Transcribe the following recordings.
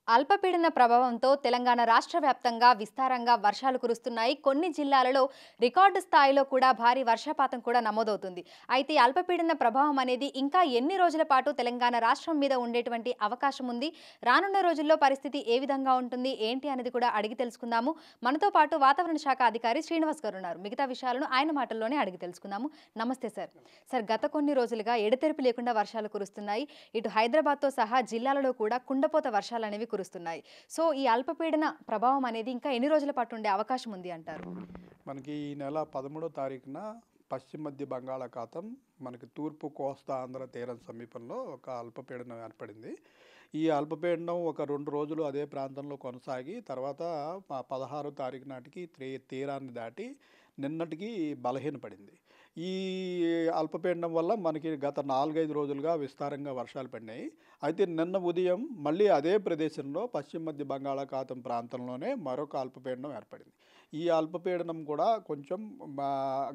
అల్పపీడన ప్రభావంతో తెలంగాణ రాష్ట్ర వ్యాప్తంగా విస్తారంగా వర్షాలు కురుస్తున్నాయి. కొన్ని జిల్లాలలో రికార్డు స్థాయిలో కూడా భారీ వర్షపాతం కూడా నమోదవుతుంది. అయితే అల్పపీడన ప్రభావం అనేది ఇంకా ఎన్ని రోజుల పాటు తెలంగాణ రాష్ట్రం మీద ఉండేటువంటి అవకాశం ఉంది? రానున్న రోజుల్లో పరిస్థితి ఏ విధంగా ఉంటుంది ఏంటి అనేది కూడా అడిగి తెలుసుకుందాము. మనతో పాటు వాతావరణ శాఖ అధికారి శ్రీనివాస్ గారు ఉన్నారు. మిగతా విషయాలను ఆయన మాటల్లోనే అడిగి తెలుసుకుందాము. నమస్తే సార్. సార్, గత కొన్ని రోజులుగా ఎడతెరిపి లేకుండా వర్షాలు కురుస్తున్నాయి. ఇటు హైదరాబాద్తో సహా జిల్లాలలో కూడా కుండపోత వర్షాలు అనేవి కురుస్తున్నాయి. సో ఈ అల్పపీడన ప్రభావం అనేది ఇంకా ఎన్ని రోజుల పాటు ఉండే అవకాశం ఉంది అంటారు? మనకి ఈ నెల 13వ తారీఖున పశ్చిమ మధ్య బంగాళాఖాతం మనకి తూర్పు కోస్తా ఆంధ్ర తీరం సమీపంలో ఒక అల్పపీడనం ఏర్పడింది. ఈ అల్పపీడనం ఒక 2 రోజులు అదే ప్రాంతంలో కొనసాగి తర్వాత 16వ తారీఖు నాటికి తీరాన్ని దాటి నిన్నటికి బలహీనపడింది. ఈ అల్పపీడనం వల్ల మనకి గత 4-5 రోజులుగా విస్తారంగా వర్షాలు పడినాయి. అయితే నిన్న ఉదయం మళ్ళీ అదే ప్రదేశంలో పశ్చిమ మధ్య బంగాళాఖాతం ప్రాంతంలోనే మరొక అల్పపీడనం ఏర్పడింది. ఈ అల్పపీడనం కూడా కొంచెం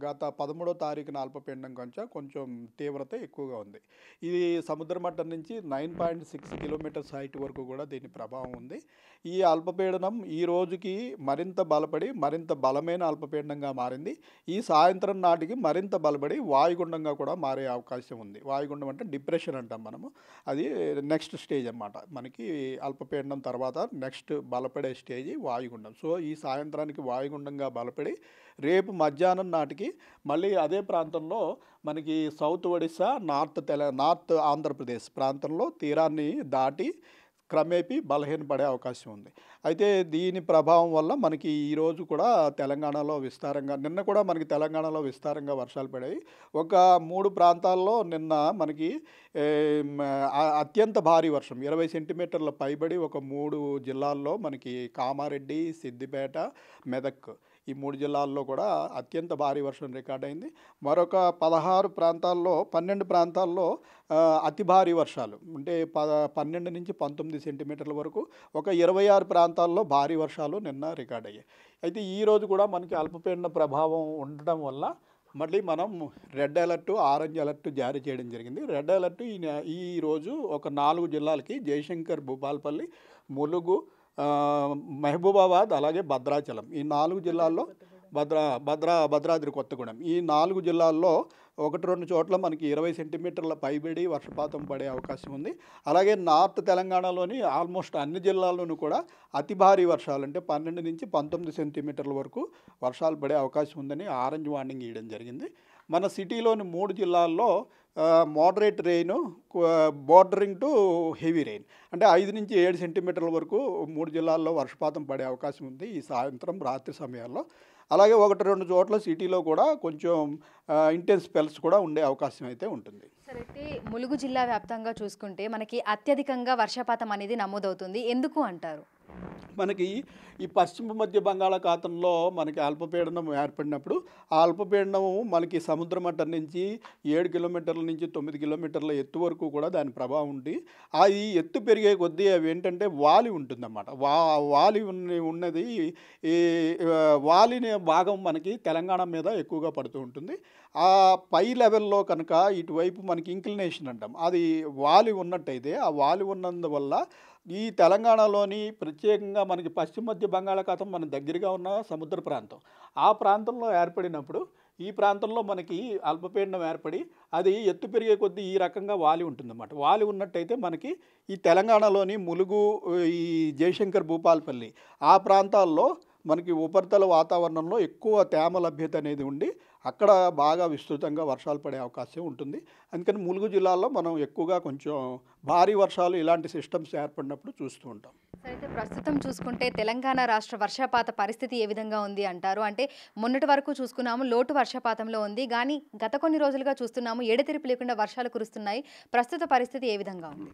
గత 13వ తారీఖున అల్పపీడనం కొంచెం తీవ్రత ఎక్కువగా ఉంది. ఇది సముద్ర మట్టం నుంచి 9.6 కిలోమీటర్స్ హైట్ వరకు కూడా దీని ప్రభావం ఉంది. ఈ అల్పపీడనం ఈ రోజుకి మరింత బలపడి మరింత బలమైన అల్పపీడనంగా మారింది. ఈ సాయంత్రం నాటికి మరింత బలపడి వాయుగుండంగా కూడా మారే అవకాశం ఉంది. వాయుగుండం అంటే డిప్రెషన్ అంటాం మనము. అది నెక్స్ట్ స్టేజ్ అన్నమాట. మనకి అల్పపీడనం తర్వాత నెక్స్ట్ బలపడే స్టేజ్ వాయుగుండం. సో ఈ సాయంత్రానికి వాయుగుండంగా బలపడి రేపు మధ్యాహ్నం నాటికి మళ్ళీ అదే ప్రాంతంలో మనకి సౌత్ ఒడిశా, నార్త్ ఆంధ్రప్రదేశ్ ప్రాంతంలో తీరాన్ని దాటి క్రమేపీ బలహీనపడే అవకాశం ఉంది. అయితే దీని ప్రభావం వల్ల మనకి ఈరోజు కూడా తెలంగాణలో విస్తారంగా నిన్న కూడా మనకి తెలంగాణలో విస్తారంగా వర్షాలు పడాయి. ఒక 3 ప్రాంతాల్లో నిన్న మనకి అత్యంత భారీ వర్షం 20 సెంటీమీటర్ల పైబడి ఒక 3 జిల్లాల్లో మనకి కామారెడ్డి, సిద్దిపేట, మెదక్ ఈ 3 జిల్లాల్లో కూడా అత్యంత భారీ వర్షం రికార్డ్ అయింది. మరొక 12 ప్రాంతాల్లో అతి భారీ వర్షాలు అంటే 12 నుంచి 19 సెంటీమీటర్ల వరకు, ఒక 26 ప్రాంతాల్లో భారీ వర్షాలు నిన్న రికార్డ్ అయ్యాయి. అయితే ఈరోజు కూడా మనకి అల్పపీడన ప్రభావం ఉండడం వల్ల మళ్ళీ మనం రెడ్ అలర్ట్, ఆరెంజ్ అలర్ట్ జారీ చేయడం జరిగింది. రెడ్ అలర్ట్ ఈరోజు ఒక 4 జిల్లాలకి జయశంకర్, భూపాలపల్లి, ములుగు, మహబూబాబాద్ అలాగే భద్రాచలం ఈ 4 జిల్లాల్లో భద్రాద్రి కొత్తగూడెం ఈ 4 జిల్లాల్లో 1-2 చోట్ల మనకి 20 సెంటీమీటర్ల పైబడి వర్షపాతం పడే అవకాశం ఉంది. అలాగే నార్త్ తెలంగాణలోని ఆల్మోస్ట్ అన్ని జిల్లాల్లోనూ కూడా అతి భారీ వర్షాలు అంటే 12 నుంచి 19 సెంటీమీటర్ల వరకు వర్షాలు పడే అవకాశం ఉందని ఆరెంజ్ వార్నింగ్ ఇవ్వడం జరిగింది. మన సిటీలోని 3 జిల్లాల్లో moderate rain, bordering to heavy rain అంటే 5 నుంచి 7 సెంటీమీటర్ల వరకు 3 జిల్లాల్లో వర్షపాతం పడే అవకాశం ఉంది ఈ సాయంత్రం రాత్రి సమయాల్లో. అలాగే 1-2 చోట్ల సిటీలో కూడా కొంచెం ఇంటెన్స్ స్పెల్స్ కూడా ఉండే అవకాశం అయితే ఉంటుంది. సరే, అయితే ములుగు జిల్లా వ్యాప్తంగా చూసుకుంటే మనకి అత్యధికంగా వర్షపాతం అనేది నమోదవుతుంది. ఎందుకు అంటారు? మనకి ఈ పశ్చిమ మధ్య బంగాళాఖాతంలో మనకి అల్పపీడనం ఏర్పడినప్పుడు ఆ అల్పపీడనం మనకి సముద్ర మట్టం నుంచి 7 కిలోమీటర్ల నుంచి 9 కిలోమీటర్ల ఎత్తు వరకు కూడా దాని ప్రభావం ఉంది. ఈ ఎత్తు పెరిగే కొద్దీ అవి ఏంటంటే వాలి ఉంటుందన్నమాట. వాలి ఉన్నది ఈ వాలిని భాగం మనకి తెలంగాణ మీద ఎక్కువగా పడుతూ ఉంటుంది. ఆ పై లెవెల్లో కనుక ఇటువైపు మనకి ఇంక్లినేషన్ అంటాం, అది వాలి ఉన్నట్టయితే ఆ వాలి ఉన్నందువల్ల ఈ తెలంగాణలోని ప్రత్యేకంగా మనకి పశ్చిమ మధ్య బంగాళాఖాతం మన దగ్గరగా ఉన్న సముద్ర ప్రాంతం, ఆ ప్రాంతంలో ఏర్పడినప్పుడు ఈ ప్రాంతంలో మనకి అల్పపీడనం ఏర్పడి అది ఎత్తు పెరిగే కొద్దీ ఈ రకంగా వాలి ఉంటుందన్నమాట. వాలి ఉన్నట్టయితే మనకి ఈ తెలంగాణలోని ములుగు, ఈ జయశంకర్, భూపాలపల్లి ఆ ప్రాంతాల్లో మనకి ఉపరితల వాతావరణంలో ఎక్కువ తేమ లభ్యత అనేది ఉండి అక్కడ బాగా విస్తృతంగా వర్షాలు పడే అవకాశం ఉంటుంది. అందుకని ములుగు జిల్లాలో మనం ఎక్కువగా కొంచెం భారీ వర్షాలు ఇలాంటి సిస్టమ్స్ ఏర్పడినప్పుడు చూస్తూ ఉంటాం. అయితే ప్రస్తుతం చూసుకుంటే తెలంగాణ రాష్ట్ర వర్షపాత పరిస్థితి ఏ విధంగా ఉంది అంటారు? అంటే మొన్నటి వరకు చూసుకున్నాము లోటు వర్షపాతంలో ఉంది, కానీ గత కొన్ని రోజులుగా చూస్తున్నాము ఎడతెరిపి లేకుండా వర్షాలు కురుస్తున్నాయి. ప్రస్తుత పరిస్థితి ఏ విధంగా ఉంది?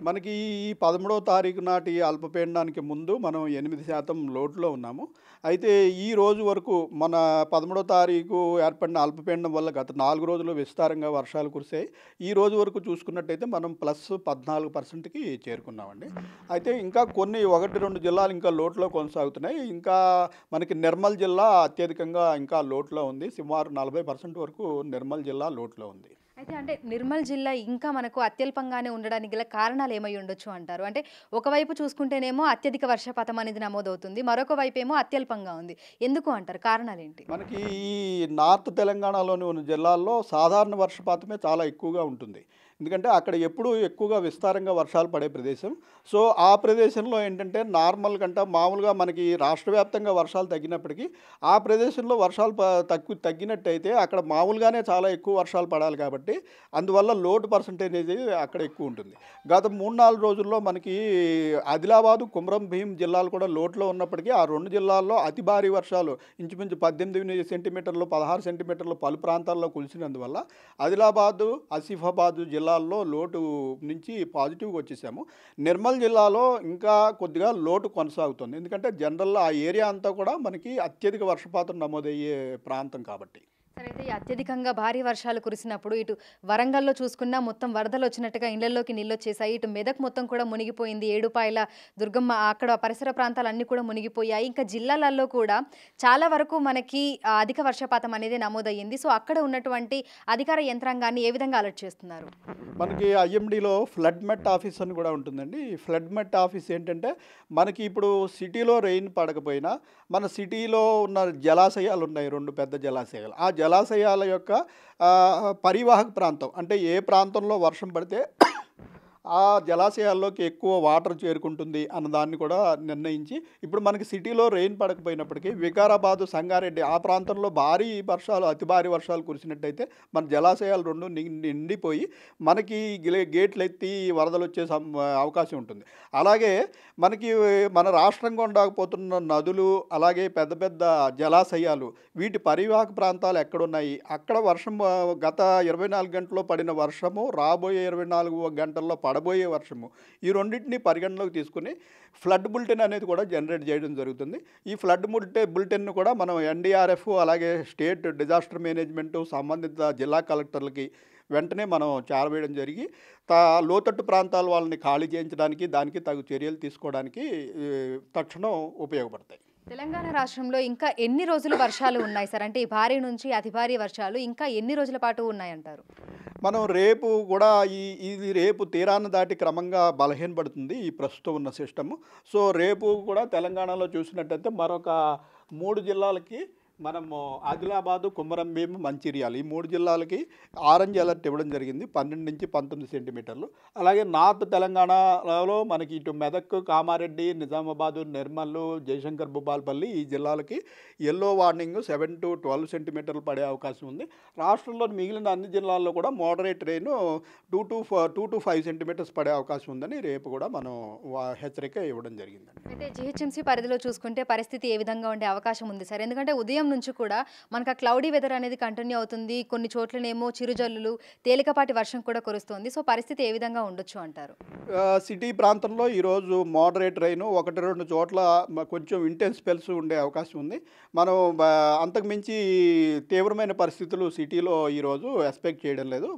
మనకి ఈ 13వ తారీఖు నాటి అల్పపీడనానికి ముందు మనం 8% లోటులో ఉన్నాము. అయితే ఈ రోజు వరకు మన 13వ తారీఖు ఏర్పడిన అల్పపీడనం వల్ల గత 4 రోజులు విస్తారంగా వర్షాలు కురిశాయి. ఈ రోజు వరకు చూసుకున్నట్టయితే మనం +14%కి చేరుకున్నామండి. అయితే ఇంకా కొన్ని 1-2 జిల్లాలు ఇంకా లోటులో కొనసాగుతున్నాయి. ఇంకా మనకి నిర్మల్ జిల్లా అత్యధికంగా ఇంకా లోటులో ఉంది. సుమారు 40% వరకు నిర్మల్ జిల్లా లోటులో ఉంది. అయితే అంటే నిర్మల్ జిల్లా ఇంకా మనకు అత్యల్పంగానే ఉండడానికి గల కారణాలు ఏమై ఉండొచ్చు అంటారు? అంటే ఒకవైపు చూసుకుంటేనేమో అత్యధిక వర్షపాతం అనేది నమోదవుతుంది. మరొక వైపేమో అత్యల్పంగా ఉంది. ఎందుకు అంటారు? కారణాలేంటి? మనకి ఈ నార్త్ తెలంగాణలోని ఉన్న జిల్లాల్లో సాధారణ వర్షపాతమే చాలా ఎక్కువగా ఉంటుంది. ఎందుకంటే అక్కడ ఎప్పుడూ ఎక్కువగా విస్తారంగా వర్షాలు పడే ప్రదేశం. సో, ఆ ప్రదేశంలో ఏంటంటే నార్మల్ కంటే మామూలుగా మనకి రాష్ట్ర వ్యాప్తంగా వర్షాలు తగ్గినప్పటికీ, ఆ ప్రదేశంలో వర్షాలు తగ్గినట్టయితే అక్కడ మామూలుగానే చాలా ఎక్కువ వర్షాలు పడాలి కాబట్టి, అందువల్ల లోటు పర్సెంటేజ్ అనేది అక్కడ ఎక్కువ ఉంటుంది. గత 3, 4 రోజుల్లో మనకి ఆదిలాబాదు, కుమ్రం భీం జిల్లాలు కూడా లోటులో ఉన్నప్పటికీ, ఆ 2 జిల్లాల్లో అతి భారీ వర్షాలు ఇంచుమించు 18 సెంటీమీటర్లు, 16 సెంటీమీటర్లు పలు ప్రాంతాల్లో కురిసినందువల్ల ఆదిలాబాదు, ఆసిఫాబాదు జిల్లాల్లో లోటు నుంచి పాజిటివ్గా వచ్చేసాము. నిర్మల్ జిల్లాలో ఇంకా కొద్దిగా లోటు కొనసాగుతుంది. ఎందుకంటే జనరల్‌గా ఆ ఏరియా అంతా కూడా మనకి అత్యధిక వర్షపాతం నమోదయ్యే ప్రాంతం కాబట్టి. సరే అయితే ఈ అత్యధికంగా భారీ వర్షాలు కురిసినప్పుడు ఇటు వరంగల్‌లో చూసుకున్నా మొత్తం వరదలొచ్చినట్టుగా ఇళ్లల్లోకి నీళ్లొచ్చేసాయి. ఇటు మెదక్ మొత్తం కూడా మునిగిపోయింది. ఏడుపాయల దుర్గమ్మ అక్కడ పరిసర ప్రాంతాలన్నీ కూడా మునిగిపోయాయి. ఇంకా జిల్లాలలో కూడా చాలా వరకు మనకి అధిక వర్షపాతం అనేది నమోదయ్యింది. సో, అక్కడ ఉన్నటువంటి అధికార యంత్రాంగాన్ని ఏ విధంగా అలర్ట్ చేస్తున్నారు? మనకి ఐఎండీలో ఫ్లడ్ మెట్ ఆఫీస్ అని కూడా ఉంటుందండి. ఈ ఫ్లడ్ మెట్ ఆఫీస్ ఏంటంటే, మనకి ఇప్పుడు సిటీలో రెయిన్ పడకపోయినా, మన సిటీలో ఉన్న జలాశయాలు ఉన్నాయి, 2 పెద్ద జలాశయాలు. ఆ జలాశయాల యొక్క పరివాహక ప్రాంతం అంటే ఏ ప్రాంతంలో వర్షం పడితే ఆ జలాశయాల్లోకి ఎక్కువ వాటర్ చేరుకుంటుంది అన్నదాన్ని కూడా నిర్ణయించి, ఇప్పుడు మనకి సిటీలో రెయిన్ పడకపోయినప్పటికీ వికారాబాదు, సంగారెడ్డి ఆ ప్రాంతంలో భారీ వర్షాలు, అతి భారీ వర్షాలు కురిసినట్టయితే మన జలాశయాలు 2 నిండిపోయి మనకి గేట్లు ఎత్తి వరదలు వచ్చే అవకాశం ఉంటుంది. అలాగే మనకి మన రాష్ట్రం గుండా పోతున్న నదులు, అలాగే పెద్ద పెద్ద జలాశయాలు, వీటి పరివాహక ప్రాంతాలు ఎక్కడున్నాయి, అక్కడ వర్షం గత 24 గంటల్లో పడిన వర్షము, రాబోయే 24 గంటల్లో పడబోయే వర్షము, ఈ రెండింటిని పరిగణలోకి తీసుకుని ఫ్లడ్ బులెటిన్ అనేది కూడా జనరేట్ చేయడం జరుగుతుంది. ఈ ఫ్లడ్ బులెటిన్ను కూడా మనం ఎన్డీఆర్ఎఫ్, అలాగే స్టేట్ డిజాస్టర్ మేనేజ్మెంటు, సంబంధిత జిల్లా కలెక్టర్లకి వెంటనే మనం చేరవేయడం జరిగి లోతట్టు ప్రాంతాల వాళ్ళని ఖాళీ చేయించడానికి, దానికి తగు చర్యలు తీసుకోవడానికి తక్షణం ఉపయోగపడతాయి. తెలంగాణ రాష్ట్రంలో ఇంకా ఎన్ని రోజులు వర్షాలు ఉన్నాయి సార్? అంటే ఈ భారీ నుంచి అతి భారీ వర్షాలు ఇంకా ఎన్ని రోజుల పాటు ఉన్నాయంటారు? మనం రేపు కూడా ఇది రేపు తీరాన్ని దాటి క్రమంగా బలహీనపడుతుంది ఈ ప్రస్తుతం ఉన్న సిస్టము. సో, రేపు కూడా తెలంగాణలో చూసినట్టయితే మరొక 3 జిల్లాలకి మనము ఆదిలాబాదు, కుమరం భీం, మంచిర్యాల ఈ 3 జిల్లాలకి ఆరెంజ్ అలర్ట్ ఇవ్వడం జరిగింది. 12 నుంచి 19 సెంటీమీటర్లు. అలాగే నార్త్ తెలంగాణలో మనకి ఇటు మెదక్, కామారెడ్డి, నిజామాబాదు, నిర్మల్, జయశంకర్, భూపాలపల్లి ఈ జిల్లాలకి యెల్లో వార్నింగ్ 7 to 12 సెంటీమీటర్లు పడే అవకాశం ఉంది. రాష్ట్రంలోని మిగిలిన అన్ని జిల్లాల్లో కూడా మోడరేట్ రెయిన్ 2 to 5 సెంటీమీటర్స్ పడే అవకాశం ఉందని రేపు కూడా మనం హెచ్చరిక ఇవ్వడం జరిగిందండి. అయితే జీహెచ్ఎంసీ పరిధిలో చూసుకుంటే పరిస్థితి ఏ విధంగా ఉండే అవకాశం ఉంది సార్? ఎందుకంటే ఉదయం నుంచి కూడా మనకు ఆ క్లౌడీ వెదర్ అనేది కంటిన్యూ అవుతుంది. కొన్ని చోట్లనేమో చిరుజల్లులు, తేలికపాటి వర్షం కూడా కురుస్తుంది. సో, పరిస్థితి ఏ విధంగా ఉండొచ్చు అంటారు? సిటీ ప్రాంతంలో ఈరోజు మోడరేట్ రెయిన్ 1-2 చోట్ల కొంచెం ఇంటెన్స్ స్పెల్స్ ఉండే అవకాశం ఉంది. మనం అంతకుమించి తీవ్రమైన పరిస్థితులు సిటీలో ఈరోజు ఎక్స్పెక్ట్ చేయడం లేదు.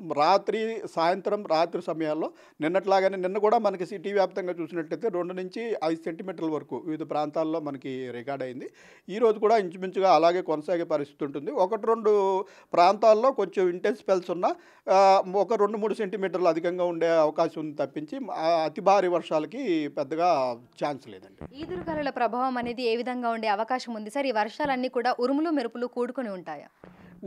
సాయంత్రం, రాత్రి సమయాల్లో నిన్నట్లాగానే నిన్న కూడా మనకి సిటీ వ్యాప్తంగా చూసినట్లయితే 2 నుంచి 5 సెంటీమీటర్ల వరకు వివిధ ప్రాంతాల్లో మనకి రికార్డ్ అయింది. ఈరోజు కూడా ఇంచుమించుగా అలాగే కొనసాగే పరిస్థితి ఉంటుంది. 1-2 ప్రాంతాల్లో కొంచెం ఇంటెన్స్ స్పెల్స్ ఉన్న ఒక 2-3 సెంటీమీటర్లు అధికంగా ఉండే అవకాశం ఉంది తప్పించి అతి భారీ వర్షాలకి పెద్దగా ఛాన్స్ లేదండి. ఈదురుగాలుల ప్రభావం అనేది ఏ విధంగా ఉండే అవకాశం ఉంది సార్? ఈ వర్షాలన్నీ కూడా ఉరుములు, మెరుపులు కూడుకొని ఉంటాయా?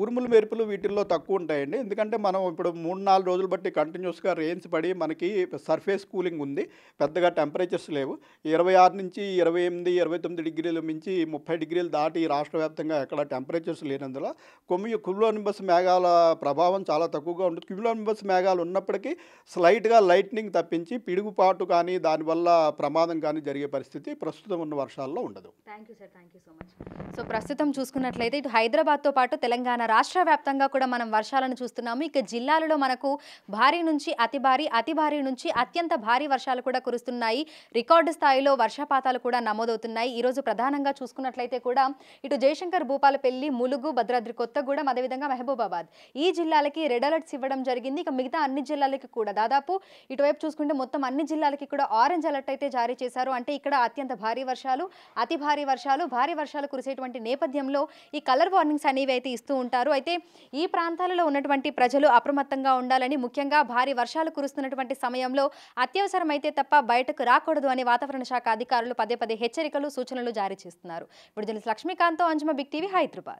ఉరుములు, మెరుపులు వీటిల్లో తక్కువ ఉంటాయండి. ఎందుకంటే మనం ఇప్పుడు 3-4 రోజులు బట్టి కంటిన్యూస్గా రెయిన్స్ పడి మనకి సర్ఫేస్ కూలింగ్ ఉంది. పెద్దగా టెంపరేచర్స్ లేవు. 26 నుంచి 28, 29 డిగ్రీలు మించి 30 డిగ్రీలు దాటి రాష్ట్ర వ్యాప్తంగా ఎక్కడ టెంపరేచర్స్ లేనందున క్యూములోనింబస్ మేఘాల ప్రభావం చాలా తక్కువగా ఉంటుంది. క్యూములోనింబస్ మేఘాలు ఉన్నప్పటికీ స్లైట్గా లైట్నింగ్ తప్పించి పిడుగుపాటు కానీ దానివల్ల ప్రమాదం కానీ జరిగే పరిస్థితి ప్రస్తుతం ఉన్న వర్షాల్లో ఉండదు. Thank you sir, thank you so much. So, ప్రస్తుతం చూసుకున్నట్లయితే ఇటు హైదరాబాద్తో పాటు తెలంగాణ రాష్ట్ర వ్యాప్తంగా కూడా మనం వర్షాలను చూస్తున్నాము. ఇక జిల్లాలలో మనకు భారీ నుంచి అతి భారీ, అతి భారీ నుంచి అత్యంత భారీ వర్షాలు కూడా కురుస్తున్నాయి. రికార్డు స్థాయిలో వర్షపాతాలు కూడా నమోదవుతున్నాయి. ఈరోజు ప్రధానంగా చూసుకున్నట్లయితే కూడా ఇటు జయశంకర్, భూపాలపల్లి, ములుగు, భద్రాద్రి కొత్తగూడెం, అదేవిధంగా మహబూబాబాద్ ఈ జిల్లాలకి రెడ్ అలర్ట్స్ ఇవ్వడం జరిగింది. ఇక మిగతా అన్ని జిల్లాలకి కూడా దాదాపు ఇటువైపు చూసుకుంటే మొత్తం అన్ని జిల్లాలకి కూడా ఆరెంజ్ అలర్ట్ అయితే జారీ చేశారు. అంటే ఇక్కడ అత్యంత భారీ వర్షాలు, అతి భారీ వర్షాలు, భారీ వర్షాలు కురిసేటువంటి నేపథ్యంలో ఈ కలర్ వార్నింగ్స్ అనేవి అయితే ఇస్తూ ఉంటారు. ఉంటారు. అయితే ఈ ప్రాంతాలలో ఉన్నటువంటి ప్రజలు అప్రమత్తంగా ఉండాలని, ముఖ్యంగా భారీ వర్షాలు కురుస్తున్నటువంటి సమయంలో అత్యవసరమైతే తప్ప బయటకు రాకూడదు అని వాతావరణ శాఖ అధికారులు పదే పదే హెచ్చరికలు, సూచనలు జారీ చేస్తున్నారు. విడుదల లక్ష్మీకాంత్తో అంజుమ, బిగ్ టీవీ, హైదరాబాద్.